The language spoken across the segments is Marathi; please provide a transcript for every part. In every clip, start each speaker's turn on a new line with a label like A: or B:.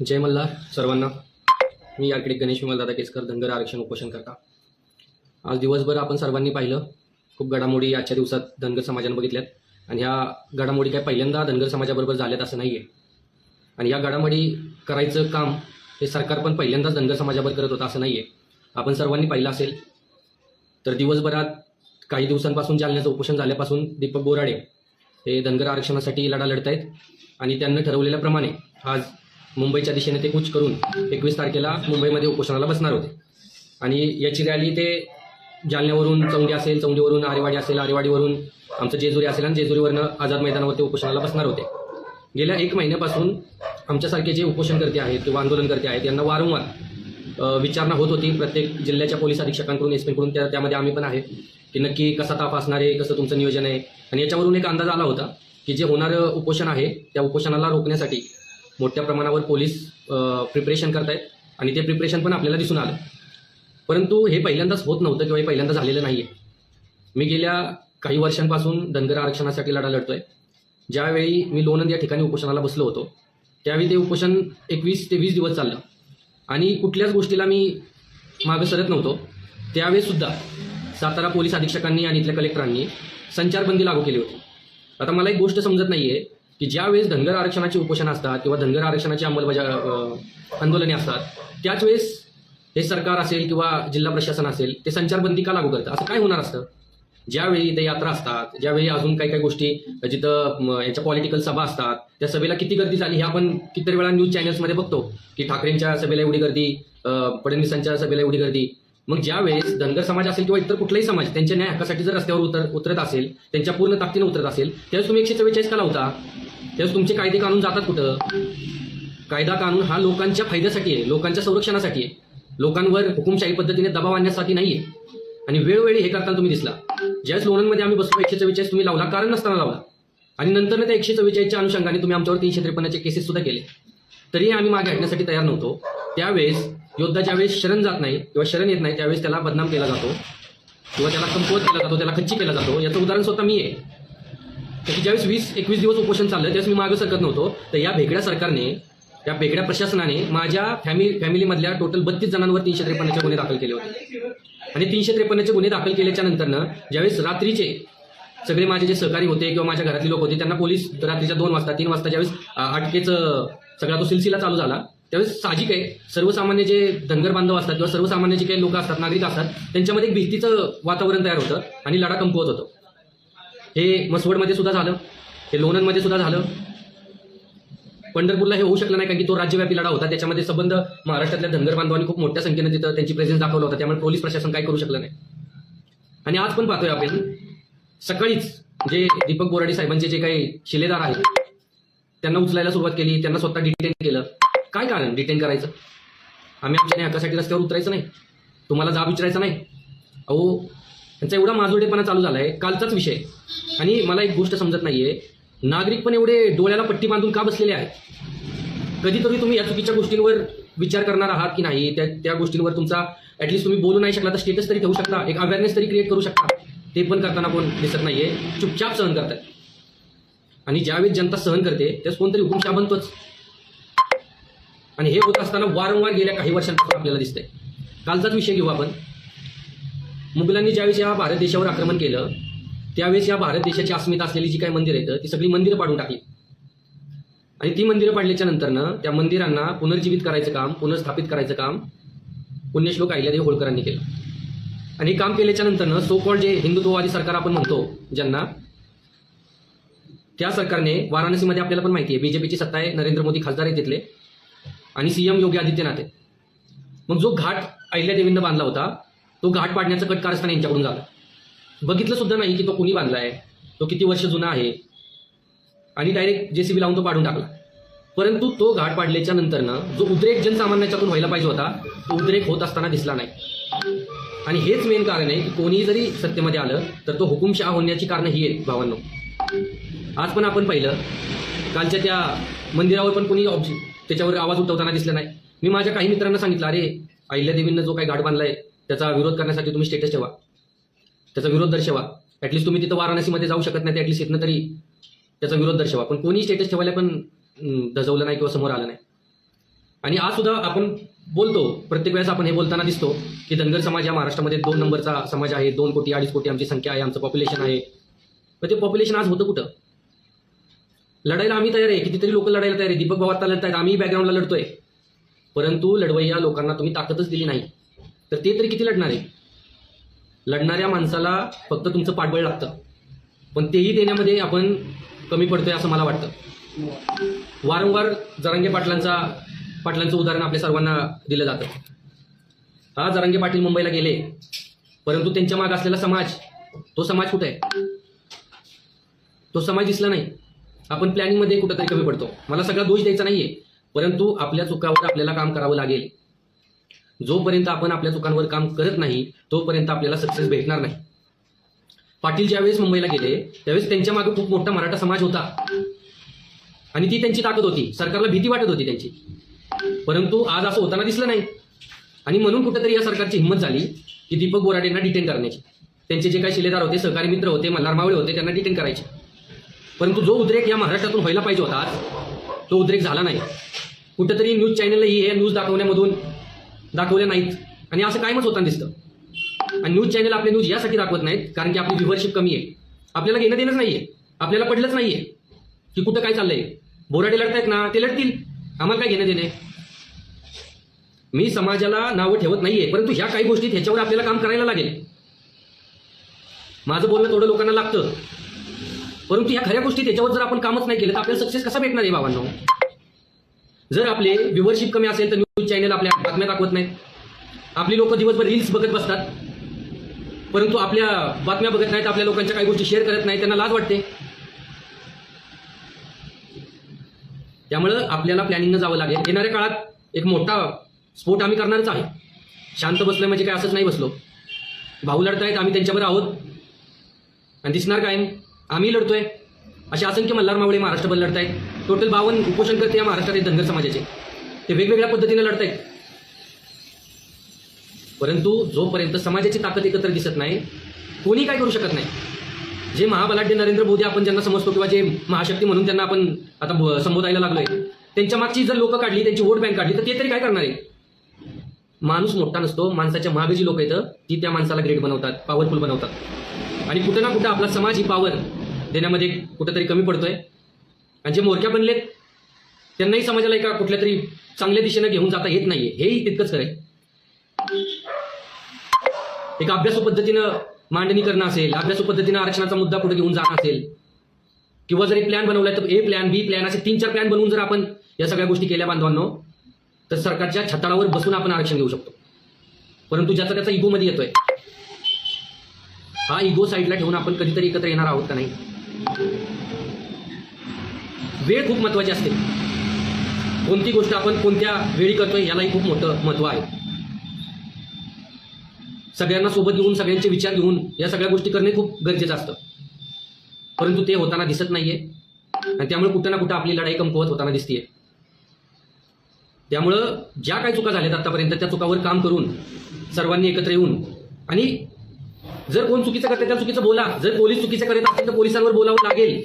A: जय मल्हार सर्वांना. मी याकडे गणेश विमलदादा केसकर, धनगर आरक्षण उपोषण करता. आज दिवसभर आपण सर्वांनी पाहिलं, खूप घडामोडी आजच्या दिवसात धनगर समाजानं बघितल्यात. आणि ह्या घडामोडी काय पहिल्यांदा धनगर समाजाबरोबर झाल्यात असं नाही आहे. आणि या घडामोडी करायचं काम हे सरकार पण पहिल्यांदाच धनगर समाजाबरोबर करत होतं असं नाही आहे. आपण सर्वांनी पाहिलं असेल तर दिवसभरात काही दिवसांपासून जालन्याचं उपोषण झाल्यापासून दीपक बोराडे हे धनगर आरक्षणासाठी लढा लढत आहेत. आणि त्यांनी ठरवलेल्याप्रमाणे आज मुंबईच्या दिशेने ते कूच करून 21 तारखेला मुंबईमध्ये उपोषणाला बसणार होते. आणि याची रॅली ते जालन्यावरून चौंडी असेल, चौंडीवरून आरेवाडी असेल, आरेवाडीवरून आमचं जेजुरी असेल आणि जेजुरीवरनं आझाद मैदानावरती उपोषणाला बसणार होते. गेल्या 1 महिन्यापासून आमच्यासारखे जे उपोषणकर्ते आहेत किंवा आंदोलनकर्ते आहेत यांना वारंवार विचारणा होत होती प्रत्येक जिल्ह्याच्या पोलीस अधीक्षकांकडून, एसपीकडून. त्यामध्ये आम्ही पण आहे की नक्की कसा ताप असणार आहे, कसं तुमचं नियोजन आहे. आणि याच्यावरून एक अंदाज आला होता की जे होणारं उपोषण आहे त्या उपोषणाला रोखण्यासाठी मोठ्या प्रमाणावर पोलीस प्रिपरेशन करत आहेत. आणि ते प्रिपरेशन पण आपल्याला दिसून आलं. परंतु हे पहिल्यांदाच होत नव्हतं किंवा हे पहिल्यांदा झालेलं नाही आहे. मी गेल्या काही वर्षांपासून धनगर आरक्षणासाठी लढा लढतोय. ज्यावेळी मी लोणंद या ठिकाणी उपोषणाला बसलो होतो त्यावेळी ते उपोषण 21 ते 20 दिवस चाललं आणि कुठल्याच गोष्टीला मी मागं सरत नव्हतो. त्यावेळीसुद्धा सातारा पोलीस अधीक्षकांनी आणि इथल्या कलेक्टरांनी संचारबंदी लागू केली होती. आता मला एक गोष्ट समजत नाही आहे की ज्यावेळेस धनगर आरक्षणाची उपोषण असतात किंवा धनगर आरक्षणाची आंदोलने असतात त्याच वेळेस हे सरकार असेल किंवा जिल्हा प्रशासन असेल ते संचारबंदी का लागू करतं? असं काय होणार असतं? ज्यावेळी ते यात्रा असतात, ज्यावेळी अजून काही काही गोष्टी जिथं यांच्या पॉलिटिकल सभा असतात, त्या सभेला किती गर्दी झाली हे आपण कितीतरी वेळा न्यूज चॅनल्समध्ये बघतो की ठाकरेंच्या सभेला एवढी गर्दी, फडणवीसांच्या सभेला एवढी गर्दी. मग ज्यावेळेस धनगर समाज असेल किंवा इतर कुठलाही समाज त्यांच्या न्याय हक्कासाठी जर रस्त्यावर उतरत असेल, त्यांच्या पूर्ण ताकदीने उतरत असेल, त्यावेळेस तुम्ही 144 का लावता? त्यावेळेस तुमचे कायदे कानून जातात कुठं? कायदा कानून हा लोकांच्या फायद्यासाठी आहे, लोकांच्या संरक्षणासाठी आहे, लोकांवर हुकुमशाही पद्धतीने दबाव आणण्यासाठी नाही आहे. आणि वेळोवेळी हे करताना तुम्ही दिसला. ज्यावेळेस लोणंदमध्ये आम्ही बसलो 144 तुम्ही लावला, कारण नसताना लावला. आणि नंतर त्या 144च्या अनुषंगाने तुम्ही आमच्यावर 353चे केसेस सुद्धा केले. तरीही आम्ही मागे हटण्यासाठी तयार नव्हतो. त्यावेळेस योद्धा ज्यावेळेस शरण जात नाही किंवा शरण येत नाही त्यावेळेस त्याला बदनाम केला जातो किंवा त्याला कमकुवत केला जातो, त्याला खच्ची केला जातो. याचं उदाहरण स्वतः मी आहे. तर ज्यावेळेस 20-21 दिवस उपोषण चाललं त्यावेळेस मी मागं सरकत नव्हतो. तर या भेगड्या सरकारने, या भेगड्या प्रशासनाने माझ्या फॅमिलीमधल्या टोटल 32 जणांवर 353चे गुन्हे दाखल केले होते. आणि 353चे गुन्हे दाखल केल्याच्या नंतरनं ज्यावेळेस रात्रीचे सगळे माझे जे सहकारी होते किंवा माझ्या घरातले लोक होते त्यांना पोलीस रात्रीच्या 2 वाजता 3 वाजता ज्यावेळेस अटकेचं सगळा तो सिलसिला चालू झाला त्यावेळेस साहजिक आहे सर्वसामान्य जे धनगर बांधव असतात किंवा सर्वसामान्य जे काही लोक असतात, नागरिक असतात, त्यांच्यामध्ये एक भीतीचं वातावरण तयार होतं आणि लढा कमकुवत होतं. हे मसवडमध्ये सुद्धा झालं, हे लोणंदमध्ये सुद्धा झालं. पंढरपूरला हे होऊ शकलं नाही कारण की तो राज्यव्यापी लढा होता. त्याच्यामध्ये संबंध महाराष्ट्रातल्या धनगर बांधवांनी खूप मोठ्या संख्येनं तिथं त्यांची प्रेझेन्स दाखवला होता. त्यामुळे पोलीस प्रशासन काय करू शकलं नाही. आणि आज पण पाहतोय आपण सकाळीच जे दीपक बोराडे साहेबांचे जे काही शिलेदार आहेत त्यांना उचलायला सुरुवात केली, त्यांना स्वतः डिटेन केलं. काय कारण डिटेन करायचं? आम्ही आमच्या न्याय हक्कासाठी रस्त्यावर उतरायचं नाही, तुम्हाला जाब विचारायचा नाही? अहो त्यांचा एवढा माजुरडेपणा चालू झाला आहे. कालचाच विषय. आणि मला एक गोष्ट समजत नाहीये, नागरिक पण एवढे डोळ्याला पट्टी बांधून का बसलेले आहेत? कधीतरी तुम्ही या चुकीच्या गोष्टींवर विचार करणार आहात की नाही? त्या गोष्टींवर तुमचा ऍटलिस्ट तुम्ही बोलू नाही शकला तर स्टेटस तरी ठेवू शकता, एक अवेअरनेस तरी क्रिएट करू शकता. ते पण करताना कोण दिसत नाहीये, चुपचाप सहन करतात. आणि ज्यावेळेस जनता सहन करते त्यावेळेस कोणतरी हुकुमशाह बनतोच. आणि हे होत असताना वारंवार गेल्या काही वर्षांपासून आपल्याला दिसतंय. कालचाच विषय घेऊ आपण. मुघलांनी ज्यावेळेस या भारत देशावर आक्रमण केलं त्यावेळेस या भारत देशाची अस्मिता असलेली जी काही मंदिरं आहेत ती सगळी मंदिरं पाडून टाकली. आणि ती मंदिरं पाडल्याच्या नंतरनं त्या मंदिरांना पुनर्जीवित करायचं काम, पुनर्स्थापित करायचं काम पुण्यश्लोक अहिल्यादेवी होळकरांनी केलं. आणि हे काम केल्याच्या नंतरनं सो कॉल्ड जे हिंदुत्ववादी सरकार आपण म्हणतो ज्यांना, त्या सरकारने वाराणसीमध्ये आपल्याला पण माहिती आहे बीजेपीची सत्ता आहे, नरेंद्र मोदी खासदार आहेत तिथले आणि सीएम योगी आदित्यनाथ आहेत. मग जो घाट अहिल्यादेवींना बांधला होता तो घाट पाडण्याचं कट कारस्थान यांच्याकडून झालं. बघितलं सुद्धा नाही की तो कुणी बांधलाय, तो किती वर्ष जुना आहे, आणि डायरेक्ट जेसीबी लावून तो पाडून टाकला. परंतु तो घाट पाडल्याच्या नंतरनं जो उद्रेक जनसामान्याच्यातून व्हायला पाहिजे होता तो उद्रेक होत असताना दिसला नाही. आणि हेच मेन कारण आहे की कोणी जरी सत्तेमध्ये आलं तर तो हुकुमशाह होण्याची कारणं ही आहेत भावांनो. आज पण आपण पाहिलं कालच्या त्या मंदिरावर पण कोणी त्याच्यावर आवाज उठवताना दिसला नाही. मी माझ्या काही मित्रांना सांगितलं, अरे अहिल्यादेवींना जो काही घाट बांधलाय त्याचा विरोध करण्यासाठी तुम्ही स्टेटस ठेवा, त्याचा विरोध दर्शवा. ऍटलिस्ट तुम्ही तिथं वाराणसीमध्ये जाऊ शकत नाही, ऍटलिस्ट इथनं तरी त्याचा विरोध दर्शवा. पण कोणी स्टेटस ठेवायला पण धजवलं नाही किंवा समोर आलं नाही. आणि आज सुद्धा आपण बोलतो, प्रत्येक वेळेस आपण हे बोलताना दिसतो की धनगर समाज या महाराष्ट्रामध्ये 2 नंबरचा समाज आहे, 2 कोटी 2.5 कोटी आमची संख्या आहे, आमचं पॉप्युलेशन आहे. पण ते पॉप्युलेशन आज होतं कुठं? लढायला आम्ही तयार आहे, कितीतरी लोक लढायला तयार आहे, दीपक भाऊ आता लढतायत, आम्ही बॅकग्राऊंडला लढतोय, परंतु लढवय्या लोकांना तुम्ही ताकदच दिली नाही, तर ते तरी किती लढणार आहे? लढणाऱ्या माणसाला फक्त तुमचं पाठबळ लागतं, पण तेही देण्यामध्ये आपण कमी पडतोय असं मला वाटतं. वारंवार जरांगे पाटलांचं उदाहरण आपल्या सर्वांना दिलं जातं. आज जरांगे पाटील मुंबईला गेले, परंतु त्यांच्या मागे असलेला समाज, तो समाज कुठे आहे? तो समाज दिसला नाही. आपण प्लॅनिंगमध्ये कुठंतरी कमी पडतो. मला सगळा दोष द्यायचा नाहीये, परंतु आपल्या चुकांवर आपल्याला काम करावं लागेल. जोपर्यंत आपण आपल्या चुकांवर काम करत नाही तोपर्यंत आपल्याला सक्सेस भेटणार नाही. पाटील ज्यावेळेस मुंबईला गेले त्यावेळेस त्यांच्या मागे खूप मोठा मराठा समाज होता आणि ती त्यांची ताकद होती, सरकारला भीती वाटत होती त्यांची, परंतु आज असं होताना दिसलं नाही. आणि म्हणून कुठेतरी या सरकारची हिंमत झाली की दीपक बोराडेंना डिटेन करण्याची. त्यांचे जे काही शिलेदार होते, सहकारी मित्र होते, मल्हार मावळे होते, त्यांना डिटेन करायचे. परंतु जो उद्रेक या महाराष्ट्रातून व्हायला पाहिजे होता आज, तो उद्रेक झाला नाही. कुठेतरी न्यूज चॅनलही हे न्यूज दाखवण्यामधून दाखवल्या नाहीत आणि असं कायमच होताना दिसतं. आणि न्यूज चॅनल आपले न्यूज यासाठी दाखवत नाहीत कारण की आपली व्ह्युअरशिप कमी आहे. आपल्याला घेणं देणंच नाहीये, आपल्याला पडलंच नाहीये की कुठं काय चाललंय. बोराडे लढतायत ना, ते लढतील, आम्हाला काय घेणं देणे. मी समाजाला नावं ठेवत नाहीये, परंतु ह्या काही गोष्टी ह्याच्यावर आपल्याला काम करायला लागेल. माझं बोलणं थोडं लोकांना लागतं, परंतु ह्या खऱ्या गोष्टी त्याच्यावर जर आपण कामच नाही केलं तर आपल्याला सक्सेस कसा भेटणार आहे बाबांनो? जर आपले व्ह्युअरशिप कमी असेल तर न्यूज चॅनल आपल्या बातम्या दाखवत नाहीत. आपली लोक दिवसभर रील्स बघत बसतात, परंतु आपल्या बातम्या बघत नाहीत, आपल्या लोकांच्या काही गोष्टी शेअर करत नाहीत, त्यांना लाज वाटते. त्यामुळं आपल्याला प्लॅनिंगनं जावं लागेल. येणाऱ्या काळात एक मोठा स्फोट आम्ही करणारच आहे. शांत बसलोय म्हणजे काय असंच नाही बसलो. भाऊ लढतायत, आम्ही त्यांच्यावर आहोत आणि दिसणार कायम आम्ही लढतोय. असे असंख्य मल्हार मावळे महाराष्ट्रभर लढतायत. टोटल 52 उपोषणकर्ते या महाराष्ट्रात धनगर समाजाचे, ते वेगवेगळ्या पद्धतीने लढतायत. परंतु जोपर्यंत समाजाची ताकद एकत्र दिसत नाही कोणी काय करू शकत नाही. जे महाबलाढ्य नरेंद्र मोदी आपण ज्यांना समजतो किंवा जे महाशक्ती म्हणून त्यांना आपण आता संबोधायला लागलोय, त्यांच्या मागची जर लोक काढली, त्यांची वोट बँक काढली, तर ते तरी काय करणार आहे? माणूस मोठा नसतो, माणसाच्या मागे जी लोक येतं ती त्या माणसाला ग्रेट बनवतात, पॉवरफुल बनवतात. आणि कुठं ना कुठं आपला समाज ही पॉवर देण्यामध्ये कुठेतरी कमी पडतोय. आणि जे मोरक्या बनलेत त्यांनाही समाजाला एका कुठल्या तरी चांगल्या दिशेने घेऊन जाता येत नाहीये, हेही तितकंच खरंय. एका अभ्यासू पद्धतीनं मांडणी करणं असेल, अभ्यासू पद्धतीनं आरक्षणाचा मुद्दा कुठे घेऊन जाणं असेल, किंवा जर एक प्लॅन बनवलाय तर ए प्लॅन, बी प्लॅन, असे 3-4 प्लॅन बनवून जर आपण या सगळ्या गोष्टी केल्या बांधवांनो, तर सरकारच्या छताडावर बसून आपण आरक्षण घेऊ शकतो. परंतु ज्याचा त्याचा इगोमध्ये येतोय, हा इगो साईडला ठेवून आपण कधीतरी एकत्र येणार आहोत का नाही? वेळ खूप महत्वाची असते. कोणती गोष्ट आपण कोणत्या वेळी करतोय यालाही खूप मोठं महत्व आहे. सगळ्यांना सोबत घेऊन, सगळ्यांचे विचार घेऊन या सगळ्या गोष्टी करणे खूप गरजेचं असतं, परंतु ते होताना दिसत नाहीये. आणि त्यामुळे कुठं ना कुठं आपली लढाई कमकुवत होताना दिसतीये. त्यामुळं ज्या काही चुका झाल्यात आतापर्यंत त्या चुकावर काम करून सर्वांनी एकत्र येऊन, आणि जर कोण चुकीचं करते त्या चुकीचं बोला. जर पोलीस चुकीचं करत असतील तर पोलिसांवर बोलावं लागेल,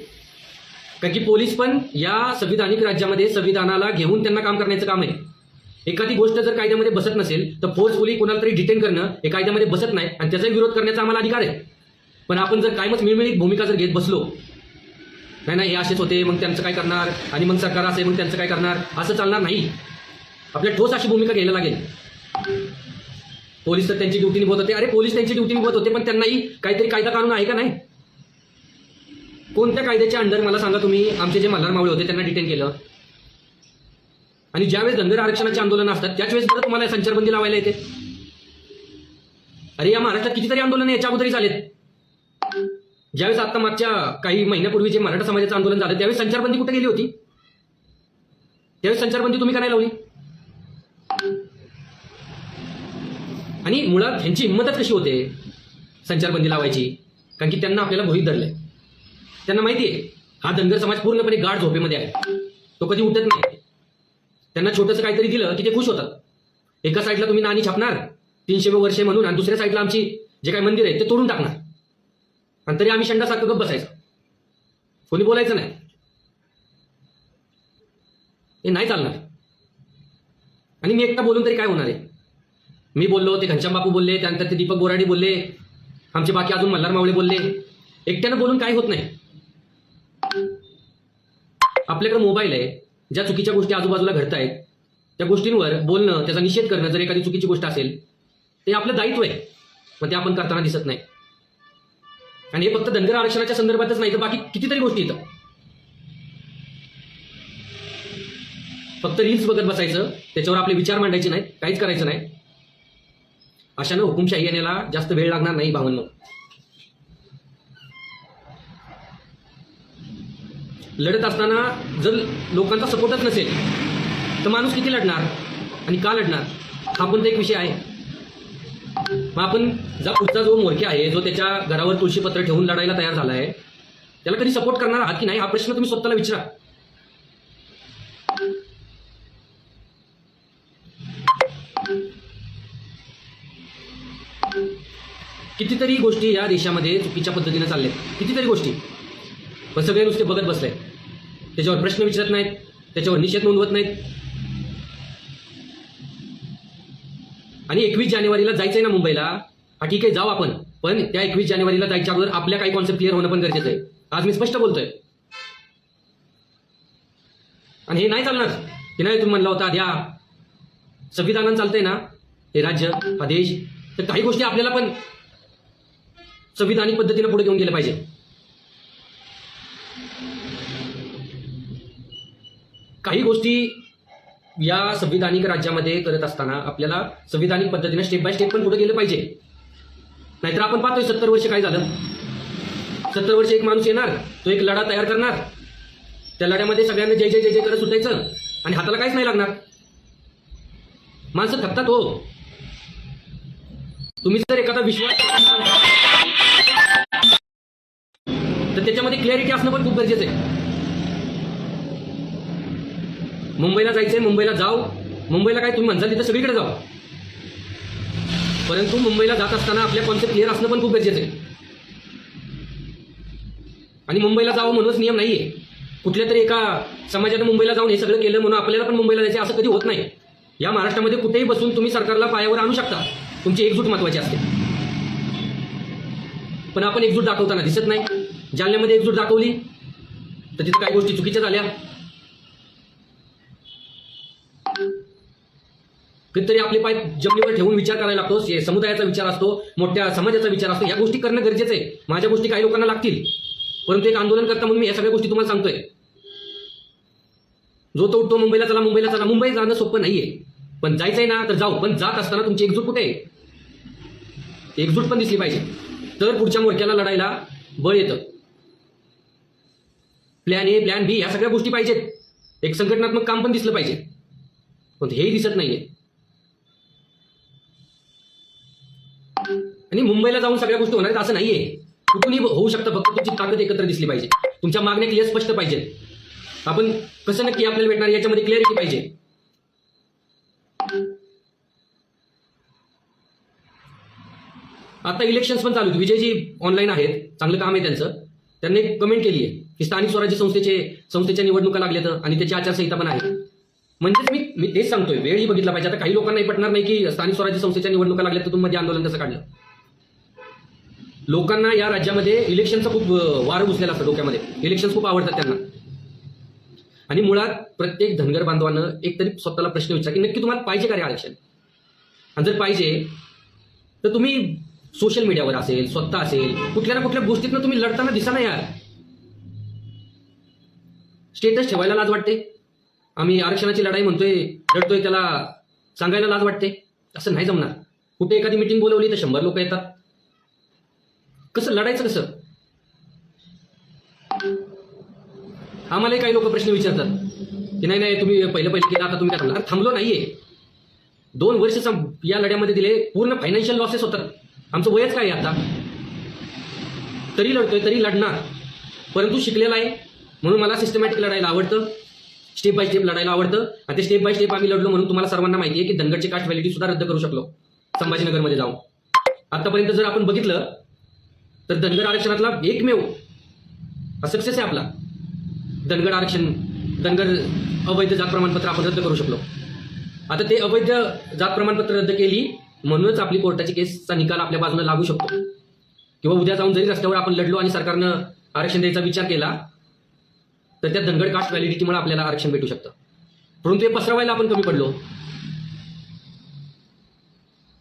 A: कारण की पोलीस पण या संविधानिक राज्यामध्ये संविधानाला घेऊन त्यांना काम करण्याचं काम आहे. एखादी गोष्ट जर कायद्यामध्ये बसत नसेल तर फोर्सफुली कोणाला तरी डिटेन करणं हे कायद्यामध्ये बसत नाही आणि त्याचा विरोध करण्याचा आम्हाला अधिकार आहे. पण आपण जर कायमच मिळमिळीत भूमिका जर घेत बसलो, नाही हे असेच होते मग त्यांचं काय करणार, आणि मग सरकार असे मग त्यांचं काय करणार, असं चालणार नाही. आपल्याला ठोस अशी भूमिका घ्यायला लागेल. पोलीस तर त्यांची ड्युटी निभवत होते, अरे पोलीस त्यांची ड्युटी निभवत होते, पण त्यांनाही काहीतरी कायदा कानून आहे का नाही? कोणत्या कायद्याच्या अंडर मला सांगा तुम्ही आमचे जे मल्हार मावळे होते त्यांना डिटेन केलं? आणि ज्यावेळेस धनगर आरक्षणाचे आंदोलन असतात त्याच वेळेस बरं तुम्हाला संचारबंदी लावायला येते. अरे या महाराष्ट्रात कितीतरी आंदोलन याच्या अगोदरही झालेत. ज्यावेळेस आता मागच्या काही महिन्यापूर्वी जे मराठा समाजाचं आंदोलन झालं त्यावेळेस संचारबंदी कुठे गेली होती? त्यावेळेस संचारबंदी तुम्ही का नाही लावली? आणि मुळात ह्यांची हिंमतच कशी होते संचारबंदी लावायची? कारण की त्यांना आपल्याला गृहीत धरलंय. त्यांना माहिती आहे हा धनगर समाज पूर्णपणे गाढ झोपेमध्ये आहे, तो कधी उठत नाही. त्यांना छोटंसं काहीतरी दिलं की ते खुश होतात. एका साईडला तुम्ही नाणी छापणार 300 वर्षे म्हणून, आणि दुसऱ्या साईडला आमची जे काही मंदिर आहे ते तोडून टाकणार, आणि तरी आम्ही शंडासारखं गप्प बसायचं, कोणी बोलायचं नाही. हे नाही चालणार. आणि मी एकटा बोलून तरी काय होणार आहे? मी बोललो, ते घनश्याम बापू बोलले, त्यानंतर ते दीपक बोराडे बोलले, आमचे बाकी अजून मल्हार मावळे बोलले. एकट्यानं बोलून काय होत नाही. आपल्याकडे मोबाईल आहे. ज्या चुकीच्या गोष्टी आजूबाजूला घडत आहेत त्या गोष्टींवर बोलणं, त्याचा निषेध करणं, जर एखादी चुकीची गोष्ट असेल ते आपलं दायित्व आहे. पण ते आपण करताना दिसत नाही. आणि हे फक्त धनगर आरक्षणाच्या संदर्भातच नाही तर बाकी कितीतरी गोष्टी येतात. फक्त रील्स बघत बसायचं, त्याच्यावर आपले विचार मांडायचे नाहीत, काहीच करायचं नाही. अशानं हुकुमशाही येण्याला जास्त वेळ लागणार नाही भावांनो. लढत असताना जर लोकांचा सपोर्टच नसेल तर माणूस किती लढणार आणि का लढणार, हा पण तर एक विषय आहे. मग आपण पुढचा जो मोरक्या आहे, जो त्याच्या घरावर तुळशीपत्र ठेवून लढायला तयार झाला आहे, त्याला कधी सपोर्ट करणार आहात की नाही, हा प्रश्न तुम्ही स्वतःला विचारा. कितीतरी गोष्टी या देशामध्ये चुकीच्या पद्धतीने चालल्या, कितीतरी गोष्टी. पण सगळे नुसते बघत बसले, त्याच्यावर प्रश्न विचारत नाहीत, त्याच्यावर निषेध नोंदवत नाहीत. आणि 21 जानेवारीला जायचंय ना मुंबईला, हा ठीक आहे जाऊ आपण, पण त्या 21 जानेवारीला जायच्या अगोदर आपल्या काही कॉन्सेप्ट क्लिअर होणं पण गरजेचं आहे. आज मी स्पष्ट बोलतोय. आणि हे नाही चालणार की नाही तुम्ही म्हणला होता द्या, संविधानानं चालतंय ना हे राज्य, हा देश, तर काही गोष्टी आपल्याला पण संविधानिक पद्धतीने पुढे घेऊन गेल्या पाहिजे. काही गोष्टी या संविधानिक राज्यामध्ये करत असताना आपल्याला संविधानिक पद्धतीने स्टेप बाय स्टेप पण पुढे गेलं पाहिजे. नाहीतर आपण पाहतोय 70 वर्ष काय झालं. 70 वर्ष एक माणूस येणार, तो एक लढा तयार करणार, त्या लढ्यामध्ये सगळ्यांना जय जय जय जय करत सुटायचं आणि हाताला काहीच नाही लागणार. माणसं थकतात हो. तुम्ही जर एखादा विश्वास तर त्याच्यामध्ये क्लॅरिटी असणं पण खूप गरजेचं आहे. मुंबईला जायचंय, मुंबईला जाऊ. मुंबईला काय तुम्ही म्हणसाल तिथं सगळीकडे जाऊ, परंतु मुंबईला जात असताना आपल्या कॉन्सेप्ट क्लिअर असणं पण खूप गरजेचं आहे. आणि मुंबईला जावं म्हणूनच नियम नाहीये. कुठल्या तरी एका समाजानं मुंबईला जाऊन हे सगळं केलं म्हणून आपल्याला पण मुंबईला जायचं असं कधी होत नाही. या महाराष्ट्रामध्ये कुठेही बसून तुम्ही सरकारला पायावर आणू शकता. तुमची एकजूट महत्वाची असते. पण आपण एकजूट दाखवताना दिसत नाही. जालन्यामध्ये एकजूट दाखवली तर तिथे काही गोष्टी चुकीच्या झाल्या. कधीतरी आपले पाय जमिनीवर ठेवून विचार करायला लागतो. समुदायाचा विचार असतो, मोठ्या समाजाचा विचार असतो. या गोष्टी करणं गरजेचं आहे. माझ्या गोष्टी काही लोकांना लागतील, परंतु एक आंदोलन करता म्हणून मी या सगळ्या गोष्टी तुम्हाला सांगतोय. जो तो उठतो मुंबईला चला, मुंबईला चला. मुंबई जाणं सोपं नाहीये, पण जायचंय ना तर जाऊ. पण जात असताना तुमची एकजूट कुठे आहे? एकजूट पण दिसली पाहिजे, तर पुढच्या मोर्चाला लढायला बळ येतं. प्लॅन ए, प्लॅन बी, या सगळ्या गोष्टी पाहिजेत. एक संघटनात्मक काम पण दिसलं पाहिजे, पण हेही दिसत नाहीये. आणि मुंबईला जाऊन सगळ्या गोष्टी होणार आहेत असं नाहीये. कुठूनही होऊ शकतं. फक्त तुमची ताकद एकत्र दिसली पाहिजे. तुमच्या मागण्या क्लिअर स्पष्ट पाहिजे. आपण कसं नक्की आपल्याला भेटणार याच्यामध्ये क्लिअरिटी पाहिजे. आता इलेक्शन्स पण चालू आहेत. विजयजी ऑनलाईन आहेत, चांगलं काम आहे त्यांचं. त्यांनी कमेंट केली आहे की स्थानिक स्वराज्य संस्थेच्या निवडणुका लागल्यात आणि त्याची आचारसंहिता पण आहे. म्हणजेच मी तेच सांगतोय, वेळही बघितला पाहिजे. आता काही लोकांनाही पटणार नाही की स्थानिक स्वराज्य संस्थेच्या निवडणुका लागल्या तर तुम्ही मध्ये आंदोलन कसं काढलं. लोकांना या राज्यामध्ये इलेक्शनचं खूप वारं घुसलेलं असतं डोक्यामध्ये. इलेक्शन खूप आवडतात त्यांना. आणि मुळात प्रत्येक धनगर बांधवानं एकतरी स्वतःला प्रश्न विचारा की नक्की तुम्हाला पाहिजे का रे आरक्षण. आणि जर पाहिजे तर तुम्ही सोशल मीडियावर असेल, स्वतः असेल, कुठल्या ना कुठल्या गोष्टीतनं तुम्ही लढताना दिसा ना यार. स्टेटस ठेवायला लाज वाटते. आम्ही आरक्षणाची लढाई म्हणतोय, लढतोय, त्याला सांगायला लाज वाटते. असं नाही जमणार. कुठे एखादी मीटिंग बोलवली तर 100 लोक येतात. कसं लढायचं कसं. आम्हालाही काही लोक प्रश्न विचारतात की नाही तुम्ही पहिलं केलं, आता तुम्ही काय थांबला. थांबलो नाहीये. 2 वर्ष या लढ्यामध्ये दिले. पूर्ण फायनान्शियल लॉसेस होतात. आमचं वयच काय आता. तरी लढतोय, तरी लढणार. परंतु शिकलेला आहे म्हणून मला सिस्टमॅटिक लढायला आवडतं, स्टेप बाय स्टेप लढायला आवडतं. आणि ते स्टेप बाय स्टेप आम्ही लढलो म्हणून तुम्हाला सर्वांना माहिती आहे की धनगरची कास्ट व्हॅलिडिटी सुद्धा रद्द करू शकलो संभाजीनगरमध्ये जाऊन. आतापर्यंत जर आपण बघितलं तर धनगर आरक्षणातला एकमेव सक्सेस आहे आपला. धनगर आरक्षण, धनगर अवैध जात प्रमाणपत्र आपण रद्द करू शकलो. आता ते अवैध जात प्रमाणपत्र रद्द केली म्हणूनच आपली कोर्टाची केसचा निकाल आपल्या बाजूने लागू शकतो. किंवा उद्या जाऊन जरी रस्त्यावर आपण लढलो आणि सरकारनं आरक्षण द्यायचा विचार केला तर त्या धनगर कास्ट व्हॅलिडिटीमुळे आपल्याला आरक्षण भेटू शकतं. परंतु हे पसरवायला आपण कमी पडलो.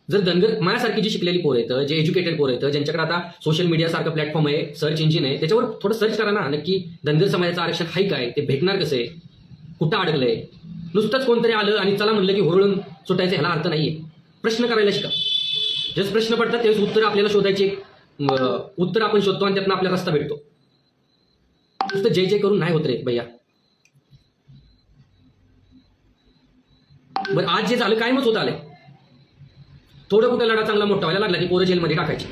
A: जर धनगर माझ्यासारखी जी शिकलेली पोरं येतं, जे एज्युकेटेड पोरं येतं, ज्यांच्याकडे आता सोशल मीडिया सारखं प्लॅटफॉर्म आहे, सर्च इंजिन आहे, त्याच्यावर थोडं सर्च करा ना, नक्की धनगर समाजाचं आरक्षण आहे काय, ते भेटणार कसं आहे, कुठं अडकलंय. नुसतंच कोणतरी आलं आणि चला म्हणलं की हुरळून सुटायचं, ह्याला अर्थ नाहीये. प्रश्न करायला शिका. जसं प्रश्न पडतात त्यावेळेस उत्तर आपल्याला शोधायचे, उत्तर आपण शोधतो आणि त्यातनं आपल्याला रस्ता भेटतो. नुसतं जय जय करून नाही होत रे भैया. बरं, आज जे झालं काय मत होत आलंय, थोडं कुठं लढा चांगला मोठा व्हायला लागला की पोरं जेलमध्ये टाकायची.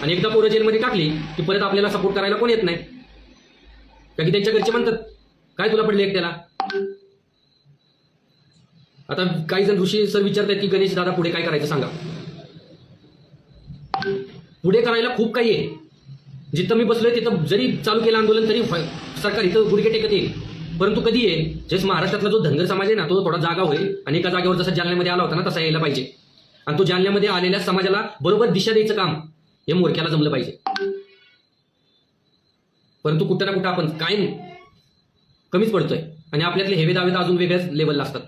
A: आणि एकदा पोरं जेलमध्ये टाकली की परत आपल्याला सपोर्ट करायला कोण येत नाही. कारण की त्यांच्या घरचे म्हणतात काय तुला पडले एकट्याला. आता काही जण ऋषी सर विचारतात की गणेश दादा पुढे काय करायचं सांगा. पुढे करायला खूप काही आहे. जिथं मी बसलोय तिथं जरी चालू केलं आंदोलन तरी सरकार इथं गुडघे टेकत येईल. परंतु कधी आहे, जस महाराष्ट्रातला जो धनगर समाज आहे ना, तो थोडा जागा होईल आणि एका जागेवर जसा जालन्यामध्ये आला होता ना तसा यायला पाहिजे. आणि तो जालन्यामध्ये आलेल्या समाजाला बरोबर दिशा द्यायचं काम हे मोरक्याला जमलं पाहिजे. परंतु कुठं ना कुठं आपण कायम कमीच पडतोय आणि आपल्यातले हेवे दावे अजून वेगळ्याच लेवलला असतात.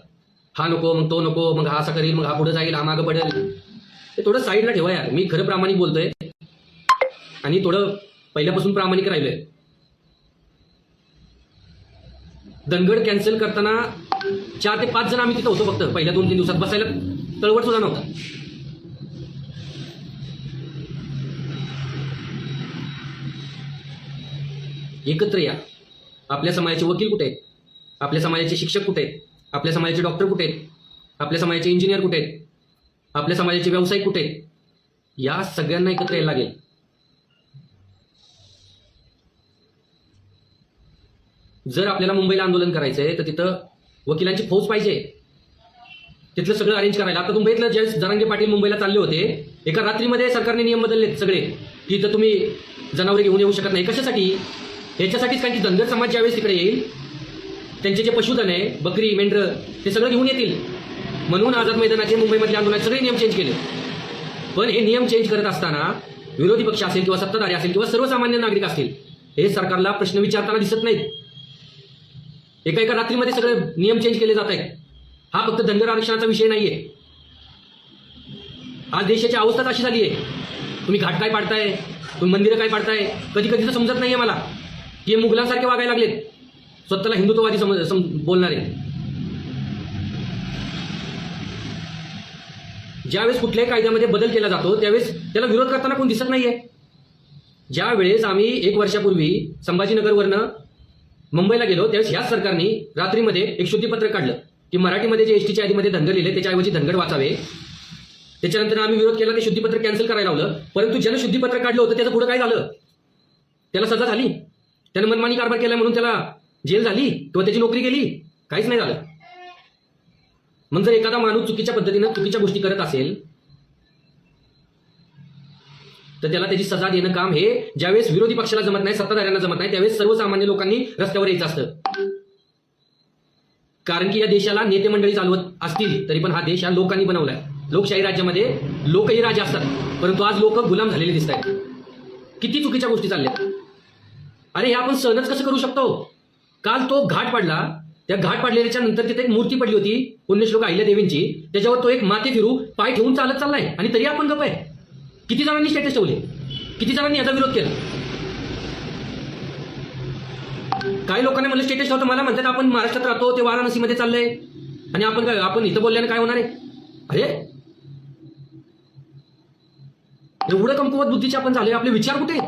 A: हा नको, मग तो नको, मग हा असा करील, मग हा पुढे जाईल, हा मागं पडेल. ते थोडं साईडला ठेवा यार. मी खरं प्रामाणिक बोलतोय आणि थोडं पहिल्यापासून प्रामाणिक राहिलोय. धनगड कॅन्सल करताना 4 ते 5 जण आम्ही तिथं होतो फक्त. पहिल्या 2-3 दिवसात बसायला तळवट सुद्धा नव्हता. एकत्र या. आपल्या समाजाचे वकील कुठे आहेत, आपल्या समाजाचे शिक्षक कुठे आहेत, आपल्या समाजाचे डॉक्टर कुठे आहेत, आपल्या समाजाचे इंजिनियर कुठे आहेत, आपल्या समाजाचे व्यावसायिक कुठे आहेत. या सगळ्यांना एकत्र यायला लागेल. जर आपल्याला मुंबईला आंदोलन करायचंय तर तिथं वकिलांची फौज पाहिजे, तिथलं सगळं अरेंज करायला. आता मुंबईतलं ज्यावेळेस जरांगे पाटील मुंबईला चालले होते, एका रात्रीमध्ये सरकारने नियम बदललेत सगळे की इथं तुम्ही जनावरे घेऊन येऊ शकत नाही. कशासाठी? ह्याच्यासाठीच, कारण की धनगर समाज ज्यावेळेस तिकडे येईल त्यांचे जे पशुधन आहे, बकरी मेंढरं, ते सगळं घेऊन येतील. म्हणून आझाद मैदानाचे मुंबईमधले आंदोलन सगळे नियम चेंज केले. पण हे नियम चेंज करत असताना विरोधी पक्ष असेल किंवा सत्ताधारी असेल किंवा सर्वसामान्य नागरिक असतील, हे सरकारला प्रश्न विचारताना दिसत नाहीत. एका रात्रीमध्ये सगळे नियम चेंज केले जात आहेत. हा फक्त धनगर आरक्षणाचा विषय नाहीये. आज देशाची अवस्थाच अशी झाली आहे. तुम्ही घाट काय पाडताय, तुम्ही मंदिरं काय पाडताय, कधी कधी तर समजत नाहीये मला की हे मुघलांसारखे वागायला लागलेत, स्वतःला हिंदुत्ववादी बोलणारे. ज्यावेळेस कुठल्याही कायद्यामध्ये बदल केला जातो त्यावेळेस त्याला विरोध करताना कोण दिसत नाहीये. ज्या वेळेस आम्ही 1 वर्षापूर्वी संभाजीनगरवरनं मुंबईला गेलो त्यावेळेस ह्याच सरकारने रात्रीमध्ये एक शुद्धीपत्रक काढलं की मराठीमध्ये जे एसटीच्या यादीमध्ये धनगर लिहिले त्याच्याऐवजी धनगड वाचावे. त्याच्यानंतर आम्ही विरोध केला, ते शुद्धीपत्रक कॅन्सल करायला लावलं. परंतु ज्यानं शुद्धीपत्रक काढलं होतं त्याचं पुढे काय झालं? त्याला सजा झाली. त्यानं मनमानी कारभार केला म्हणून त्याला जेल झाली किंवा त्याची नोकरी गेली? काहीच नाही झालं. मग जर एखादा माणूस चुकीच्या पद्धतीनं चुकीच्या गोष्टी करत असेल तर त्याला त्याची सजा देणं काम हे ज्यावेळेस विरोधी पक्षाला जमत नाही, सत्ताधाऱ्यांना जमत नाही, त्यावेळेस सर्वसामान्य लोकांनी रस्त्यावर यायचं असतं. कारण की या देशाला नेते मंडळी चालवत असतील तरी पण हा देश या लोकांनी बनवलाय. लोकशाही राज्यामध्ये लोकही राजे असतात, परंतु आज लोक गुलाम झालेले दिसत आहेत. किती चुकीच्या गोष्टी चालल्यात. अरे हे आपण सहनच कसं करू शकतो? काल तो घाट पडला, त्या घाट पडलेल्याच्या नंतर तिथे एक मूर्ती पडली होती पुण्यश्लोक अहिल्यादेवींची, त्याच्यावर तो एक माते फिरू पाय ठेवून चालत चाललाय आणि तरी आपण गप आहे. किती जणांनी स्टेटस ठेवले, किती जणांनी याचा विरोध केला. काही लोकांनी म्हणलं स्टेटस ठेवतो, मला म्हणतात आपण महाराष्ट्रात राहतो, ते वाराणसीमध्ये चाललंय आणि आपण काय, आपण इथं बोलल्याने काय होणार आहे? अरे एवढं कमकुवत बुद्धीचे आपण झाले, आपले विचार कुठे?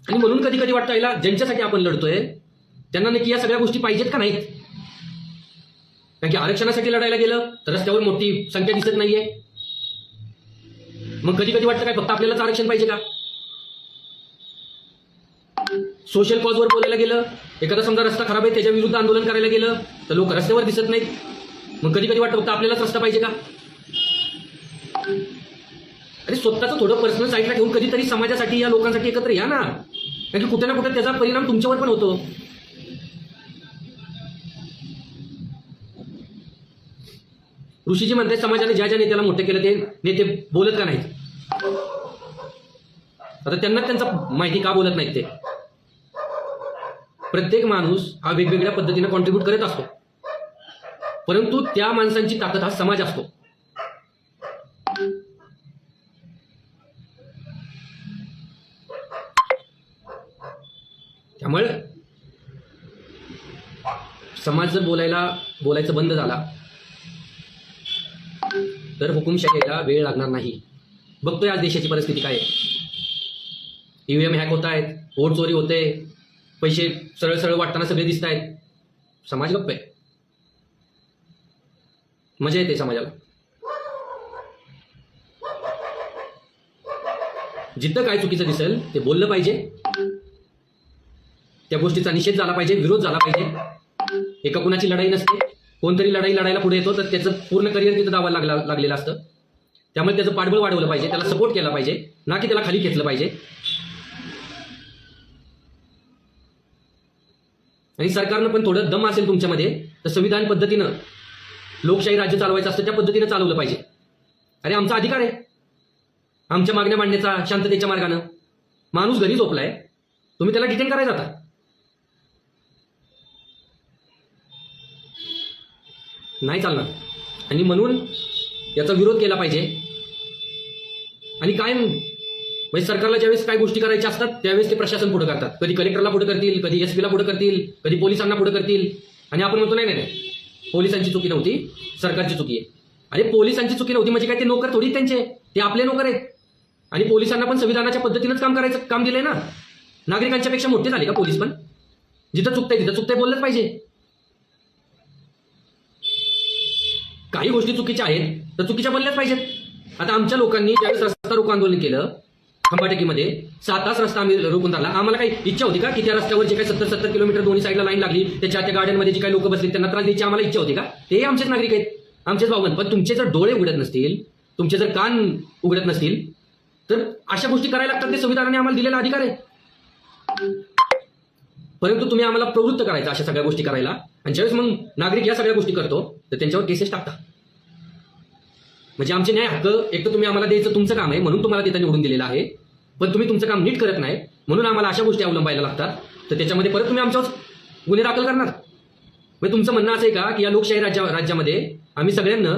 A: आणि म्हणून कधी कधी वाटतं याला ज्यांच्यासाठी आपण लढतोय त्यांना नक्की या सगळ्या गोष्टी पाहिजेत का नाहीत? कारण की आरक्षणासाठी लढायला गेलं तर रस्त्यावर मोठी संख्या दिसत नाहीये. मग कधी कधी वाटतं काय फक्त आपल्यालाच आरक्षण पाहिजे का? सोशल कॉजवर बोलायला गेलं, एखादा समजा रस्ता खराब आहे त्याच्या विरुद्ध आंदोलन करायला गेलं तर लोक रस्त्यावर दिसत नाहीत. मग कधी कधी वाटतं फक्त आपल्यालाच रस्ता पाहिजे का? अरे स्वतःचं थोडं पर्सनल साईडला ठेवून कधीतरी समाजासाठी या लोकांसाठी एकत्र या ना. कारण की कुठे ना कुठे त्याचा परिणाम तुमच्यावर पण होतो. ऋषीजी म्हणतात समाजाने ज्या ज्या नेत्याला मोठं केलं ते नेते बोलत का नाहीत? आता त्यांना त्यांचा माहिती का बोलत नाहीत ते? प्रत्येक माणूस हा वेगवेगळ्या पद्धतीने कॉन्ट्रीब्यूट करत असतो, परंतु त्या माणसांची ताकद हा समाज असतो. त्यामुळे समाज जर बोलायचं बंद झाला तर हुकुमशाहीला वेळ लागणार नाही. बघतोय आज देशाची परिस्थिती काय आहे. ईव्हीएम हॅक होत आहेत, वोट चोरी होते, पैसे सरळ सरळ वाटताना सगळे दिसत आहेत. समाज गप्प आहे. मजा येते समाजाला. जिथं काय चुकीचं दिसेल ते बोललं पाहिजे, त्या गोष्टीचा निषेध झाला पाहिजे, विरोध झाला पाहिजे. एका कुणाची लढाई नसते, कोणतरी लढाई लढायला पुढे येतो तर त्याचं पूर्ण करिअर तिथं दावा लागलेलं असतं. त्यामुळे त्याचं पाठबळ वाढवलं पाहिजे, त्याला सपोर्ट केला पाहिजे, ना की त्याला खाली घेतलं पाहिजे. आणि सरकारनं पण थोडं दम असेल तुमच्यामध्ये तर संविधान पद्धतीनं लोकशाही राज्य चालवायचं असतं त्या पद्धतीनं चालवलं पाहिजे. अरे आमचा अधिकार आहे आमच्या मागण्या मांडण्याचा शांततेच्या मार्गानं. माणूस घरी झोपलाय, तुम्ही त्याला डिटेन करायला जाता. नाही चालणार. आणि म्हणून याचा विरोध केला पाहिजे. आणि काय म्हणजे सरकारला ज्यावेळेस काय गोष्टी करायच्या असतात त्यावेळेस ते प्रशासन पुढे करतात. कधी कलेक्टरला पुढे करतील, कधी एसपीला पुढे करतील, कधी पोलिसांना पुढे करतील. आणि आपण म्हणतो नाही नाही पोलिसांची चुकी नव्हती, सरकारची चुकी आहे. अरे पोलिसांची चुकी नव्हती म्हणजे काय, ते नोकर थोडी त्यांचे, ते आपले नोकर आहेत. आणि पोलिसांना पण संविधानाच्या पद्धतीनंच काम दिलंय ना. नागरिकांच्या पेक्षा मोठे झाले का पोलीस पण? जिथं चुकतंय बोललंच पाहिजे. काही गोष्टी चुकीच्या आहेत तर चुकीच्या बोलल्याच पाहिजेत. आता आमच्या लोकांनी ज्यावेळेस रस्ता रोको आंदोलन केलं खंबाटकीमध्ये, 7 तास रस्ता आम्ही रोखून धरला. आम्हाला काही इच्छा होती का की त्या रस्त्यावर जे काही 70 किलोमीटर दोन्ही साईडला लाईन लागली त्याच्या त्या गाड्यांमध्ये जे काही लोक बसले त्यांना त्रास द्यायची आम्हाला इच्छा होती का? ते आमचेच नागरिक आहेत, आमचेच भावंत. पण तुमचे जर डोळे उघडत नसतील, तुमचे जर कान उघडत नसतील तर अशा गोष्टी करायला लागतात. ते संविधानाने आम्हाला दिलेला अधिकार आहे. परंतु तुम्ही आम्हाला प्रवृत्त करायचा अशा सगळ्या गोष्टी करायला. आणि ज्यावेळेस मग नागरिक या सगळ्या गोष्टी करतो तर त्यांच्यावर केसेस टाकता. म्हणजे आमचे न्याय हक्क एक तर तुम्ही आम्हाला द्यायचं तुमचं काम आहे म्हणून तुम्हाला तिथं निवडून दिलेलं आहे, पण तुम्ही तुमचं काम नीट करत नाही म्हणून आम्हाला अशा गोष्टी अवलंबायला लागतात. तर त्याच्यामध्ये परत तुम्ही आमच्यावर गुन्हे दाखल करणार. म्हणजे तुमचं म्हणणं असं आहे का की या लोकशाही राज्यामध्ये आम्ही सगळ्यांना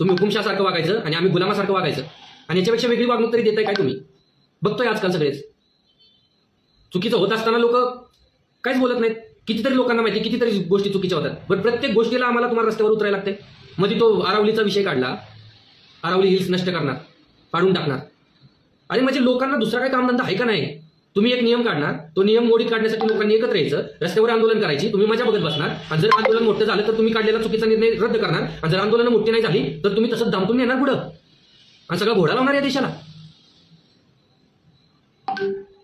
A: तुम्ही हुकुमशासारखं वागायचं आणि आम्ही गुलामासारखं वागायचं, आणि याच्यापेक्षा वेगळी वागणूक तरी देताय काय तुम्ही? बघतोय आजकाल सगळेच. चुकीचं होत असताना लोक काहीच बोलत नाहीत. कितीतरी लोकांना माहिती, कितीतरी गोष्टी चुकीच्या होतात, पण प्रत्येक गोष्टीला आम्हाला तुम्हाला रस्त्यावर उतरायला लागते. मध्ये तो आरावलीचा विषय काढला, आरावली हिल्स नष्ट करणार, पाडून टाकणार. अरे म्हणजे लोकांना दुसरा काही कामधंदा आहे का नाही? तुम्ही एक नियम काढणार, तो नियम मोडीत काढण्यासाठी लोकांनी एकत्र यायचं, रस्त्यावर आंदोलन करायची, तुम्ही मजा बघत बसणार. आणि जर आंदोलन मोठं झालं तर तुम्ही काढलेला चुकीचा निर्णय रद्द करणार. आणि जर आंदोलन मोठी नाही झाली तर तुम्ही तसंच दामटून येणार पुढं आणि सगळा घोडा लावणार या देशाला.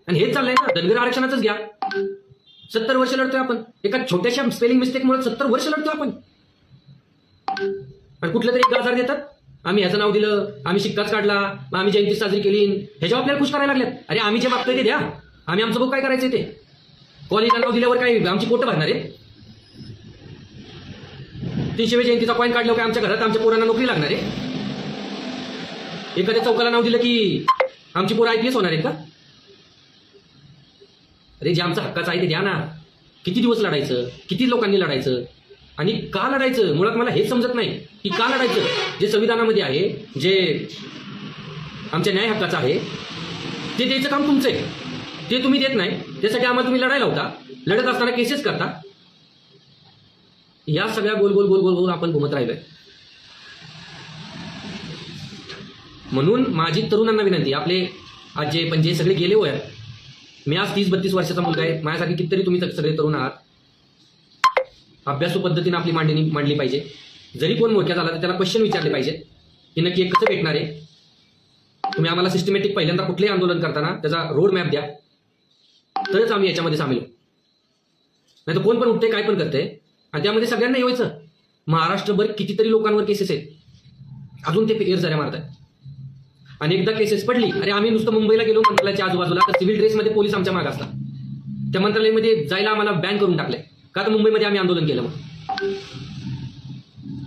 A: आणि हेच चाललंय ना. धनगर आरक्षणाचंच घ्या, 70 वर्ष लढतोय आपण. एका छोट्याशा स्पेलिंग मिस्टेकमुळे 70 वर्ष लढतोय आपण. आणि कुठलं तरी एक गाजार देतात, आम्ही ह्याचं नाव दिलं, आम्ही शिक्काच काढला, आम्ही जयंती साजरी केली, ह्याच्यावर आपल्याला खुश करायला लागल्यात. अरे आम्ही जे मागतोय ते द्या, आम्ही आमचं बघ काय करायचंय ते. कॉलेजला नाव दिल्यावर काय आमची पोटं भरणार आहे? 300वे जयंतीचा कॉईन काढल्यावर काय आमच्या घरात आमच्या पोरांना नोकरी लागणार आहे? एखाद्या चौकाला नाव दिलं की आमची पोरं IPS होणार आहेत का? अरे जे आमचं हक्काचं आहे ते द्या ना. किती दिवस लढायचं, किती लोकांनी लढायचं आणि का लढायचं? मुळात मला हेच समजत नाही की का लढायचं. जे संविधानामध्ये आहे, जे आमच्या न्याय हक्काचं आहे ते द्यायचं काम तुमचं आहे, ते तुम्ही देत नाही. त्यासाठी आम्हाला तुम्ही लढायला होता, लढत असताना केसेस करता. या सगळ्या गोल गोल गोल गोल गोल आपण घुमत राहिलोय. म्हणून माझी तरुणांना विनंती, आपले आज जे सगळे गेले होय, मी आज 30-32 वर्षाचा मुलगा आहे, माझ्यासारखी कितीतरी तुम्ही सगळे तरुण आहात. अभ्यासू पद्धतीने आपली मांडली पाहिजे. जरी कोण मोठ्या झाला तर त्याला क्वेश्चन विचारले पाहिजेत की नक्की कसं भेटणार आहे. तुम्ही आम्हाला सिस्टमॅटिक पहिल्यांदा कुठलेही आंदोलन करताना त्याचा रोड मॅप द्या, तरच आम्ही याच्यामध्ये सामील होऊ. नाही तर कोण पण उठते, काय पण करते आणि त्यामध्ये सगळ्यांना येवायचं. महाराष्ट्रभर कितीतरी लोकांवर केसेस आहेत, अजून ते एअरझऱ्या मारतात. आणि एकदा केसेस पडली, अरे आम्ही नुसतं मुंबईला गेलो मंत्रालयाच्या आजूबाजूला तर सिव्हिल ड्रेसमध्ये पोलीस आमच्या मागे असतात. त्या मंत्रालयामध्ये जायला आम्हाला बॅन करून टाकलंय का? तर मुंबईमध्ये आम्ही आंदोलन केलं. मग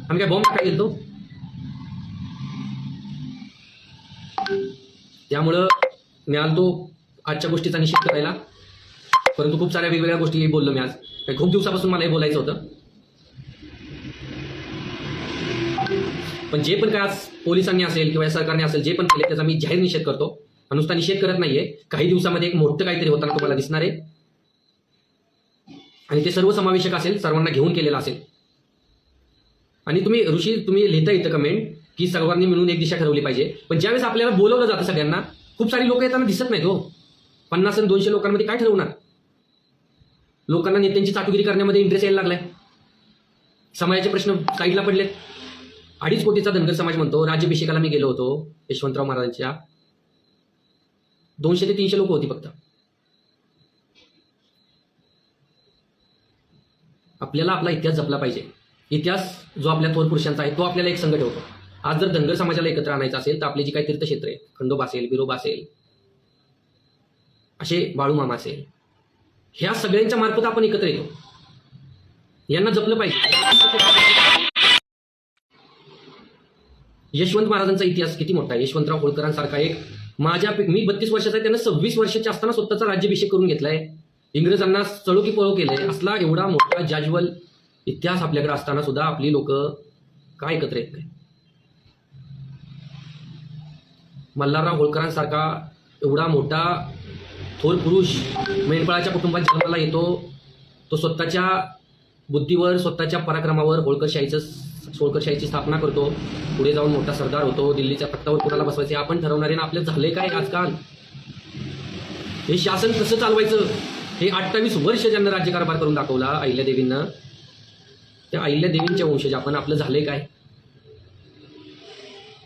A: आम्ही काय बॉम्ब टाकायला गेलो? त्यामुळं मी आलो आजच्या गोष्टीचा निषेध करायला, परंतु खूप साऱ्या वेगवेगळ्या गोष्टी बोललो मी आज. खूप दिवसापासून मला हे बोलायचं होतं, पण जे पण काय आज पोलिसांनी असेल किंवा सरकारने असेल जे पण केले त्याचा मी जाहीर निषेध करतो. नुसता निषेध करत नाहीये, काही दिवसामध्ये एक मोठं काहीतरी होताना तुम्हाला दिसणार आहे आणि ते सर्वसमावेशक असेल, सर्वांना घेऊन केलेलं असेल. आणि तुम्ही लिहिता इथं कमेंट की सर्वांनी मिळून एक दिशा ठरवली पाहिजे, पण ज्यावेळेस आपल्याला बोलवलं जातं सगळ्यांना, खूप सारी लोक येताना दिसत नाहीत हो. 50 आणि 200 लोकांमध्ये काय ठरवणार? लोकांना नेत्यांची चाटुगिरी करण्यामध्ये इंटरेस्ट यायला लागलाय. समाजाचे प्रश्न साईडला पडलेत. 2.5 कोटीचा धनगर समाज म्हणतो. राज्याभिषेकाला मी गेलो होतो यशवंतराव महाराजांच्या, 200 ते 300 लोक होती फक्त. आपल्याला आपला इतिहास जपला पाहिजे. इतिहास जो आपल्या थोर पुरुषांचा आहे तो आपल्याला एक संघ ठेवतो. आज जर धनगर समाजाला एकत्र आणायचं असेल तर आपले जी काही तीर्थक्षेत्र आहे, खंडोबा असेल, बिरोबा असेल, असे बाळूमामा असेल, ह्या सगळ्यांच्या मार्फत आपण एकत्र येतो. यांना जपलं पाहिजे. यशवंत महाराजांचा इतिहास किती मोठा आहे. यशवंतराव होळकरांसारखा एक मी 32 वर्षाचा आहे, त्यांना 26 वर्षाचे असताना स्वतःचा राज्याभिषेक करून घेतलाय, इंग्रजांना चळो की पळो केलंय. असला एवढा मोठा जाज्वल इतिहास आपल्याकडे असताना सुद्धा आपली लोक काय एकत्र येत नाही. मल्हारराव होळकरांसारखा एवढा मोठा थोर पुरुष मेंढपाळाच्या कुटुंबात जन्माला येतो. तो स्वतःच्या बुद्धीवर, स्वतःच्या पराक्रमावर होळकरशाहीची स्थापना करतो. पुढे जाऊन मोठा सरदार होतो. दिल्लीच्या तख्तावर कुणाला बसवायचे आपण ठरवणारे ना. आपल्याला झालंय काय आजकाल? हे शासन कसं चालवायचं हे 28 वर्ष ज्यांना राज्यकारभार करून दाखवला अहिल्यादेवींना, त्या अहिल्यादेवींच्या वंशज आपण. आपलं झालंय काय?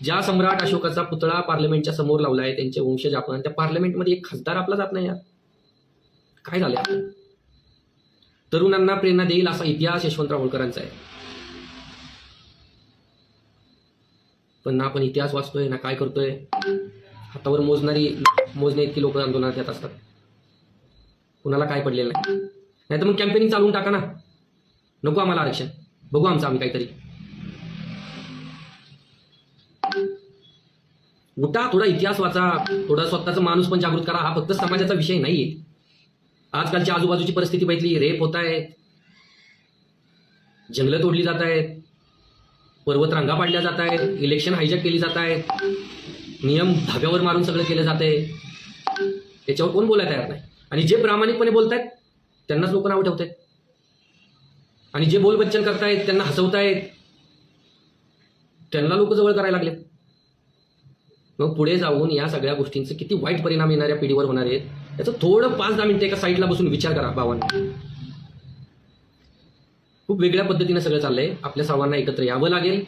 A: ज्या सम्राट अशोकाचा पुतळा पार्लमेंटच्या समोर लावलाय त्यांचे वंशज आपण. त्या पार्लमेंटमध्ये एक खासदार आपला जात नाही यार. काय झालंय आपण? तरुणांना प्रेरणा देईल असा इतिहास यशवंतराव होळकरांचा आहे, पण ना आपण इतिहास वाचतोय ना काय करतोय. हातावर मोजणे इतकी लोक आंदोलनात येत असतात. कुणाला काय पडलेलं नाही तर मग कॅम्पेनिंग चालवून टाका ना. नको आम्हाला आरक्षण, बघू आमचं आम्ही काहीतरी. उठा, थोडा इतिहास वाचा, थोडा स्वतःचा माणूस पण जागृत करा. हा फक्त समाजाचा विषय नाहीये. आजकालची आजूबाजूची परिस्थिती बघितली, रेप होत आहेत, जंगलं तोडली जात आहेत, पर्वत रांगा पाडल्या जात आहेत, इलेक्शन हायजॅक केली जात आहेत, नियम धाब्यावर मारून सगळं केलं जात आहे. त्याच्यावर कोण बोलायला तयार नाही. आणि जे प्रामाणिकपणे बोलतायत त्यांनाच लोक नावं ठेवतायत, आणि जे बोलबच्चन करतायत त्यांना हसवतायत, त्यांना लोक जवळ करायला लागले. मग पुढे जाऊन या सगळ्या गोष्टींचे किती वाईट परिणाम येणाऱ्या पिढीवर होणार आहेत याचं थोडं 5-10 मिनिटं एका साईडला बसून विचार करा भावांनो. खूप वेगळ्या पद्धतीने सगळं चाललंय. आपल्या सर्वांना एकत्र यावं लागेल,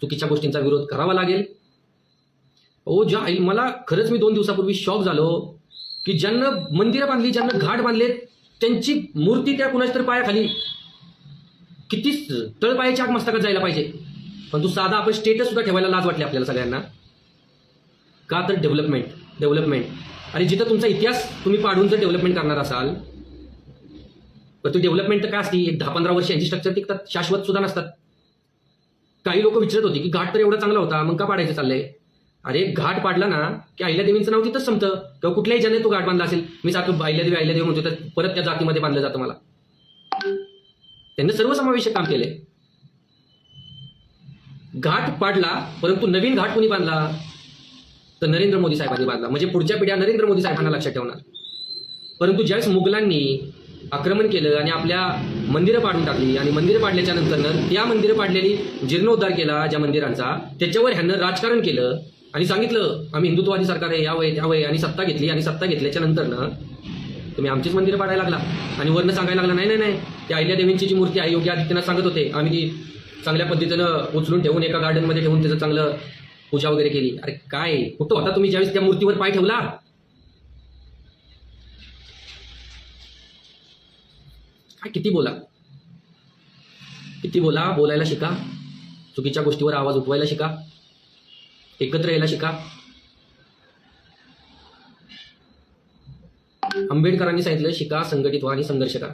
A: चुकीच्या गोष्टींचा विरोध करावा लागेल. मला खरंच मी 2 दिवसापूर्वी शॉक झालो की ज्यांना मंदिरं बांधली, ज्यांना घाट बांधले, त्यांची मूर्ती त्या कुणाच्या तरी पायाखाली, किती तळपायाची आग मस्तकात जायला पाहिजे. पण तू साधा आपण स्टेटस सुद्धा ठेवायला लाज वाटली आपल्याला सगळ्यांना. का तर डेव्हलपमेंट. आणि जिथं तुमचा इतिहास तुम्ही पाडून जर डेव्हलपमेंट करणार असाल तर ती डेव्हलपमेंट तर काय असते, एक 10-15 वर्ष यांची स्ट्रक्चर टिकतात, शाश्वत सुद्धा नसतात. काही लोक विचारत होते की घाट तर एवढा चांगला होता, मग का पाडायचं चाललंय? अरे घाट पाडला ना की अहिल्यादेवींचं नाव तिथंच संपतं. किंवा कुठल्याही जने तो घाट बांधला असेल, मी सारखं अहिल्यादेवी म्हणतो तर परत त्या जातीमध्ये बांधलं जातं. मला त्यांनी सर्वसमावेशक काम केले. घाट पाडला, परंतु नवीन घाट कोणी बांधला तर नरेंद्र मोदी साहेबांनी बांधला. म्हणजे पुढच्या पिढ्या नरेंद्र मोदी साहेबांना लक्षात ठेवणार. परंतु ज्यावेळेस मुघलांनी आक्रमण केलं आणि आपल्या मंदिरं पाडून टाकली, आणि मंदिरं पाडल्याच्या नंतर त्या मंदिरं पाडलेली जीर्णोद्धार केला ज्या मंदिरांचा, त्याच्यावर ह्यानं राजकारण केलं आणि सांगितलं आम्ही हिंदुत्ववादी सरकार आहे, यावय, आणि सत्ता घेतली. आणि सत्ता घेतल्याच्या नंतर तुम्ही आमचीच मंदिरं पाडायला लागला. आणि वरनं सांगायला लागला नाही, त्या अहिल्यादेवींची जी मूर्ती आहे, योगी आदित्यनाथ सांगत होते आम्ही ती चांगल्या पद्धतीनं उचलून ठेवून एका गार्डनमध्ये ठेवून त्याचं चांगलं पूजा वगैरे केली. अरे काय कुठं होता तुम्ही ज्यावेळेस त्या मूर्तीवर पाय ठेवला? काय किती बोला, बोलायला शिका, चुकीच्या गोष्टीवर आवाज उठवायला शिका, एकत्र यायला शिका. आंबेडकरांनी सांगितलं शिका, संघटित व्हा आणि संघर्ष करा.